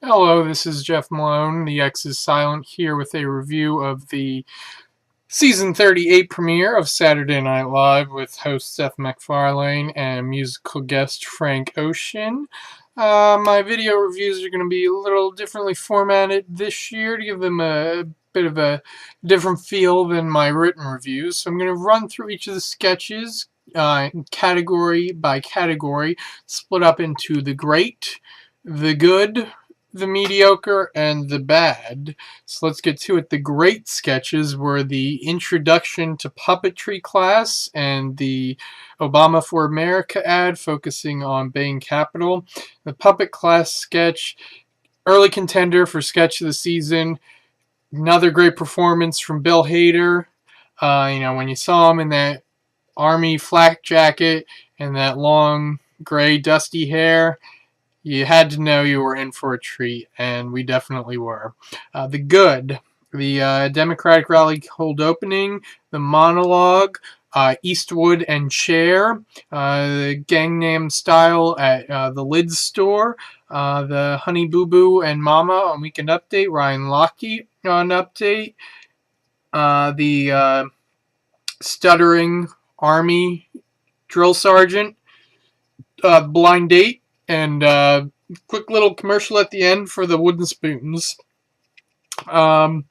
Hello, this is Jeff Malone. The X is Silent here with a review of the season 38 premiere of Saturday Night Live with host Seth MacFarlane and musical guest Frank Ocean. My video reviews are going to be a little differently formatted this year to give them a bit of a different feel than my written reviews. So I'm going to run through each of the sketches category by category, split up into the great, the good, the mediocre, and the bad. So let's get to it. The great sketches were the introduction to puppetry class and the Obama for America ad focusing on Bain Capital. The puppet class sketch, early contender for sketch of the season. Another great performance from Bill Hader. When you saw him in that army flak jacket and that long gray dusty hair, you had to know you were in for a treat, and we definitely were. The good, the Democratic rally cold opening, the monologue, Eastwood and Cher, the Gangnam Style at the Lids store, the Honey Boo Boo and Mama on Weekend Update, Ryan Lochte on Update, the stuttering Army drill sergeant, Blind Date, and quick little commercial at the end for the wooden spoons. Not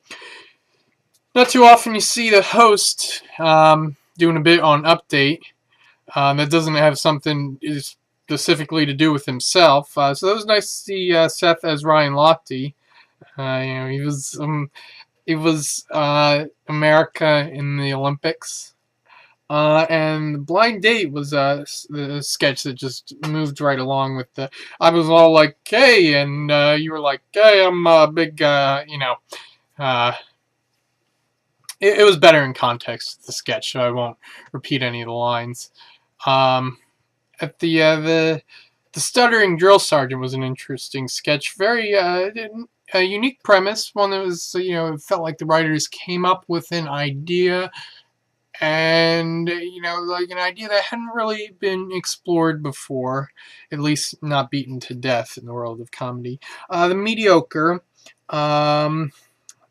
too often you see the host doing a bit on Update that doesn't have something specifically to do with himself. So that was nice to see Seth as Ryan Lochte. He was America in the Olympics. And the Blind Date was the sketch that just moved right along with the. I was all like, "Hey," and you were like, "Hey, I'm a big," Uh, it was better in context the sketch, so I won't repeat any of the lines. At the stuttering drill sergeant was an interesting sketch. Very a unique premise, one that was it felt like the writers came up with an idea and like an idea that hadn't really been explored before, at least not beaten to death in the world of comedy. The mediocre, let's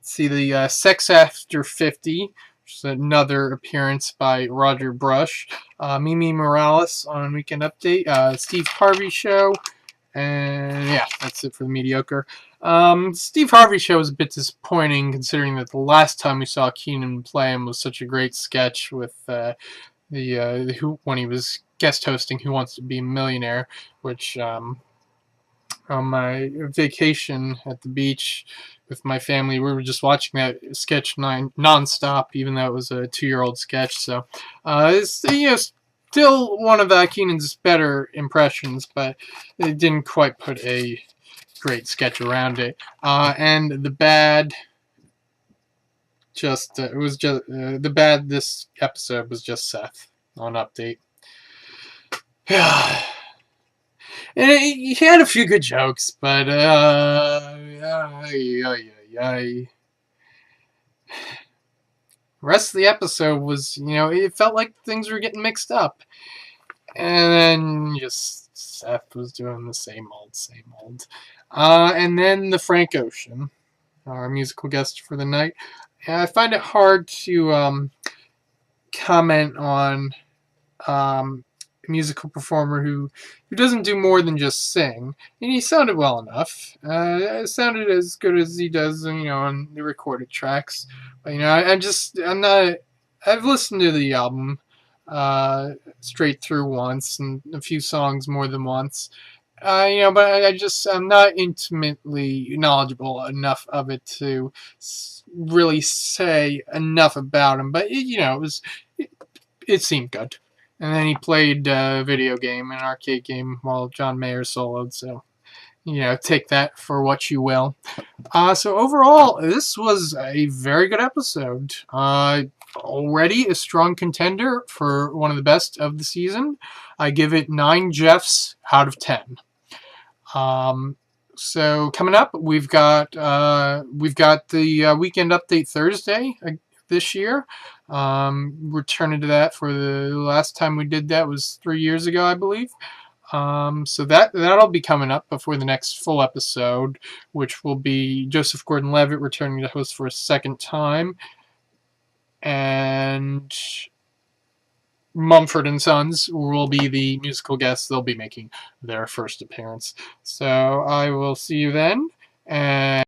see, the Sex After 50, which is another appearance by Roger Brush, Mimi Morales on Weekend Update, Steve Harvey Show, and yeah, that's it for the mediocre. Steve Harvey Show was a bit disappointing considering that the last time we saw Keenan play him was such a great sketch with when he was guest hosting Who Wants to Be a Millionaire, which on my vacation at the beach with my family, we were just watching that sketch nonstop, even though it was a 2-year-old sketch. So it's still one of Keenan's better impressions, but it didn't quite put a great sketch around it. And the bad, it was just the bad. This episode was just Seth on Update. Yeah. And he had a few good jokes, but the rest of the episode was, it felt like things were getting mixed up. And then just Seth was doing the same old. And then the Frank Ocean, our musical guest for the night. And I find it hard to comment on a musical performer who doesn't do more than just sing. And he sounded well enough. It sounded as good as he does, on the recorded tracks. But I'm not. I've listened to the album straight through once and a few songs more than once. But I'm not intimately knowledgeable enough of it to really say enough about him. But it seemed good. And then he played a video game, an arcade game, while John Mayer soloed. So, take that for what you will. So overall, this was a very good episode. Already a strong contender for one of the best of the season. I give it 9 Jeffs out of 10. So coming up, we've got the Weekend Update Thursday this year. Returning to that for the last time we did that was 3 years ago, I believe. So that'll be coming up before the next full episode, which will be Joseph Gordon-Levitt returning to host for a second time, and Mumford and Sons will be the musical guests. They'll be making their first appearance. So I will see you then, and